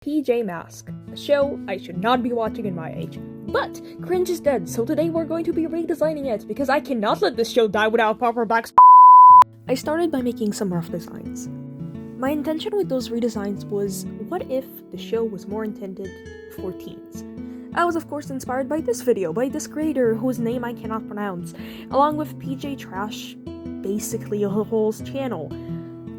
PJ Masks, a show I should not be watching in my age. But cringe is dead, so today we're going to be redesigning it because I cannot let this show die without proper backs. I started by making some rough designs. My intention with those redesigns was, what if the show was more intended for teens? I was of course inspired by this video, by this creator whose name I cannot pronounce, along with PJ Trash, basically a whole channel.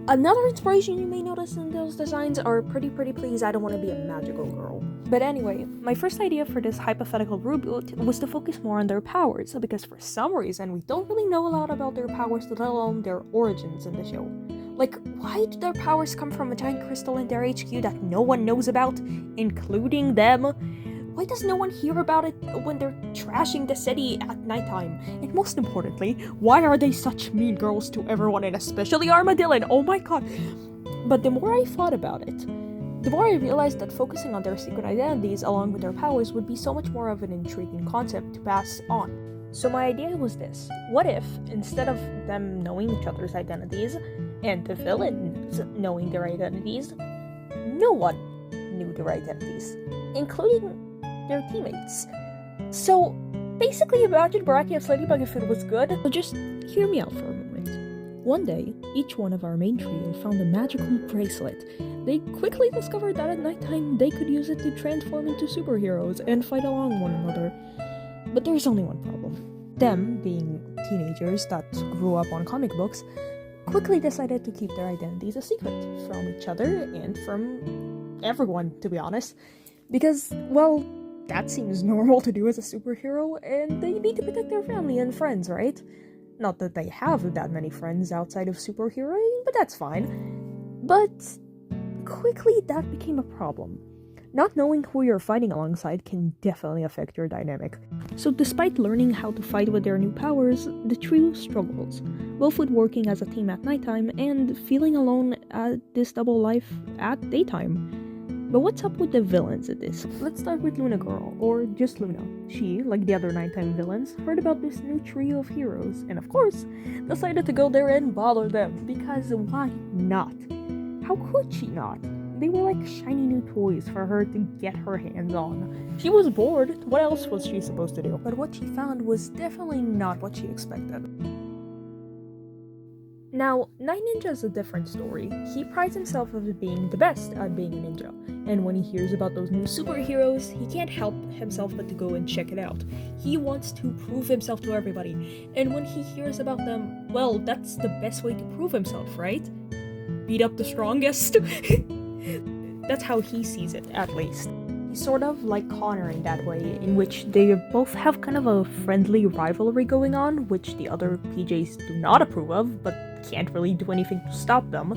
Another inspiration you may notice in those designs are pretty please I don't want to be a magical girl. But anyway, my first idea for this hypothetical reboot was to focus more on their powers, because for some reason we don't really know a lot about their powers, let alone their origins in the show. Like, why do their powers come from a giant crystal in their HQ that no one knows about, including them? Why does no one hear about it when they're trashing the city at nighttime? And most importantly, why are they such mean girls to everyone, and especially Armadillon? Oh my god. But the more I thought about it, the more I realized that focusing on their secret identities along with their powers would be so much more of an intriguing concept to pass on. So my idea was this: what if, instead of them knowing each other's identities, and the villains knowing their identities, no one knew their identities, including their teammates? So basically imagine Baraki and Ladybug if it was good. So just hear me out for a moment. One day, each one of our main trio found a magical bracelet. They quickly discovered that at nighttime they could use it to transform into superheroes and fight along one another. But there's only one problem. Them, being teenagers that grew up on comic books, quickly decided to keep their identities a secret from each other and from everyone, to be honest. Because, well, that seems normal to do as a superhero, and they need to protect their family and friends, right? Not that they have that many friends outside of superheroing, but that's fine. But quickly that became a problem. Not knowing who you're fighting alongside can definitely affect your dynamic. So despite learning how to fight with their new powers, the trio struggles, both with working as a team at nighttime and feeling alone at this double life at daytime. But what's up with the villains in this? Let's start with Luna Girl, or just Luna. She, like the other nighttime villains, heard about this new trio of heroes, and of course, decided to go there and bother them, because why not? How could she not? They were like shiny new toys for her to get her hands on. She was bored, what else was she supposed to do? But what she found was definitely not what she expected. Now, Night Ninja is a different story. He prides himself of being the best at being a ninja, and when he hears about those new superheroes, he can't help himself but to go and check it out. He wants to prove himself to everybody, and when he hears about them, well, that's the best way to prove himself, right? Beat up the strongest? That's how he sees it, at least. He's sort of like Connor in that way, in which they both have kind of a friendly rivalry going on, which the other PJs do not approve of, but can't really do anything to stop them,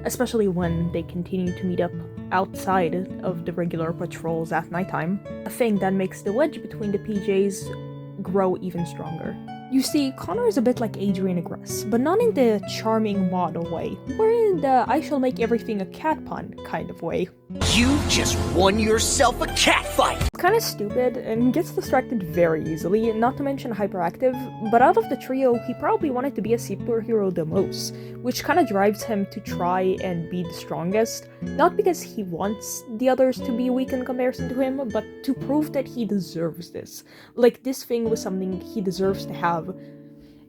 especially when they continue to meet up outside of the regular patrols at nighttime, a thing that makes the wedge between the PJs grow even stronger. You see, Connor is a bit like Adrian Agress, but not in the charming model way, or in the I shall make everything a cat pun kind of way. You just won yourself a cat fight! Kinda stupid, and gets distracted very easily, not to mention hyperactive, but out of the trio, he probably wanted to be a superhero the most, which kinda drives him to try and be the strongest, not because he wants the others to be weak in comparison to him, but to prove that he deserves this. Like, this thing was something he deserves to have,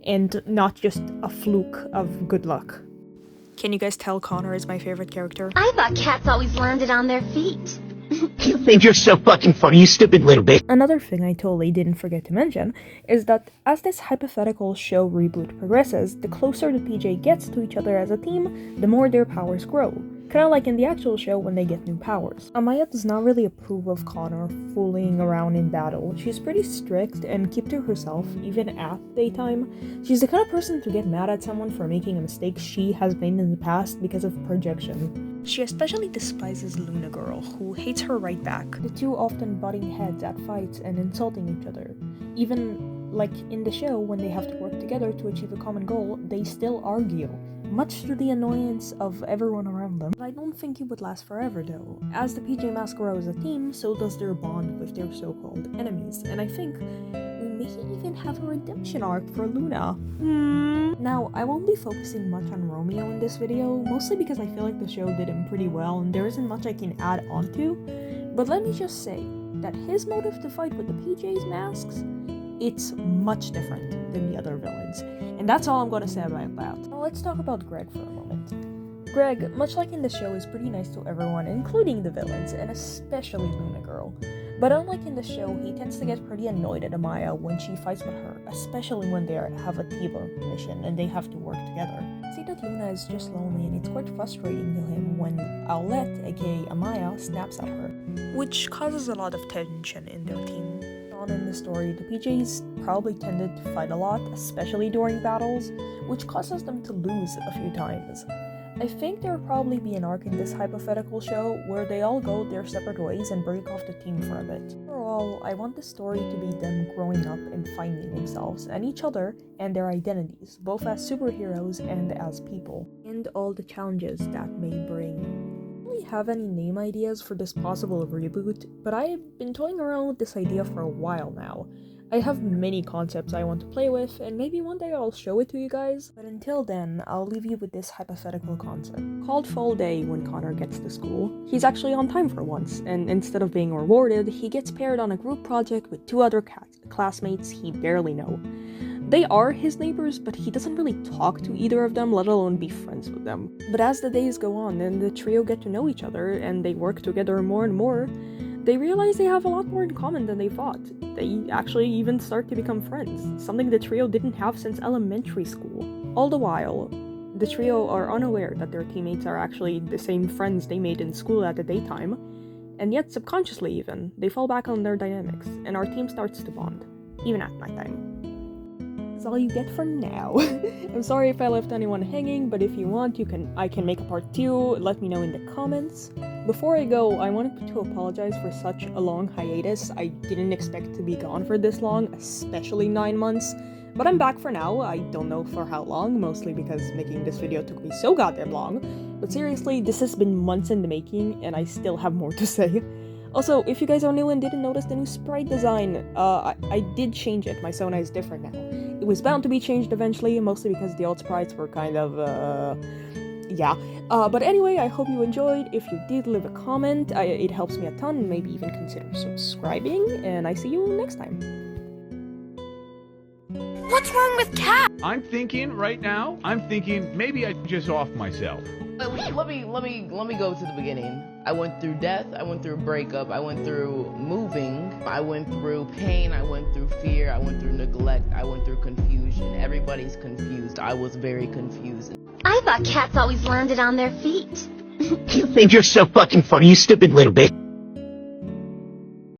and not just a fluke of good luck. Can you guys tell Connor is my favorite character? I thought cats always landed on their feet. You think you're so fucking funny, you stupid little bitch. Another thing I totally didn't forget to mention is that as this hypothetical show reboot progresses, the closer the PJ gets to each other as a team, the more their powers grow. Kinda like in the actual show when they get new powers. Amaya does not really approve of Connor fooling around in battle. She's pretty strict and keep to herself, even at daytime. She's the kind of person to get mad at someone for making a mistake she has made in the past because of projection. She especially despises Luna Girl, who hates her right back. The two often butting heads at fights and insulting each other. Even like in the show, when they have to work together to achieve a common goal, they still argue, much to the annoyance of everyone around them. But I don't think it would last forever though. As the PJ Masks grow as a team, so does their bond with their so-called enemies, and I think we may he even have a redemption arc for Luna. Now, I won't be focusing much on Romeo in this video, mostly because I feel like the show did him pretty well and there isn't much I can add on to. But let me just say that his motive to fight with the PJ Masks, it's much different than the other villains. And that's all I'm gonna say about that. Now let's talk about Greg for a moment. Greg, much like in the show, is pretty nice to everyone, including the villains, and especially Luna Girl. But unlike in the show, he tends to get pretty annoyed at Amaya when she fights with her, especially when they have a teamwork mission and they have to work together. See that Luna is just lonely and it's quite frustrating to him when Owlette, aka Amaya, snaps at her, which causes a lot of tension in their team. On in the story, the PJs probably tended to fight a lot, especially during battles, which causes them to lose a few times. I think there will probably be an arc in this hypothetical show where they all go their separate ways and break off the team for a bit. Overall, I want the story to be them growing up and finding themselves and each other and their identities, both as superheroes and as people, and all the challenges that may bring. I don't really have any name ideas for this possible reboot, but I've been toying around with this idea for a while now. I have many concepts I want to play with, and maybe one day I'll show it to you guys, but until then, I'll leave you with this hypothetical concept. Called Fall Day when Connor gets to school, he's actually on time for once, and instead of being rewarded, he gets paired on a group project with two other classmates he barely know. They are his neighbors, but he doesn't really talk to either of them, let alone be friends with them. But as the days go on and the trio get to know each other, and they work together more and more, they realize they have a lot more in common than they thought. They actually even start to become friends, something the trio didn't have since elementary school. All the while, the trio are unaware that their teammates are actually the same friends they made in school at the daytime, and yet subconsciously even, they fall back on their dynamics, and our team starts to bond, even at nighttime. That's all you get for now. I'm sorry if I left anyone hanging, but if you want, I can make a part 2, let me know in the comments. Before I go, I wanted to apologize for such a long hiatus. I didn't expect to be gone for this long, especially 9 months. But I'm back for now. I don't know for how long, mostly because making this video took me so goddamn long. But seriously, this has been months in the making, and I still have more to say. Also, if you guys are new and didn't notice the new sprite design, I did change it. My Sona is different now. It was bound to be changed eventually, mostly because the old sprites were kind of, yeah. But anyway, I hope you enjoyed. If you did, leave a comment. It helps me a ton, and maybe even consider subscribing, and I see you next time. What's wrong with Cat? I'm thinking maybe I just off myself. Let me go to the beginning. I went through death, I went through breakup, I went through moving, I went through pain, I went through fear, I went through neglect, I went through confusion. Everybody's confused. I was very confused. I thought cats always landed on their feet. You think you're so fucking funny, you stupid little bitch.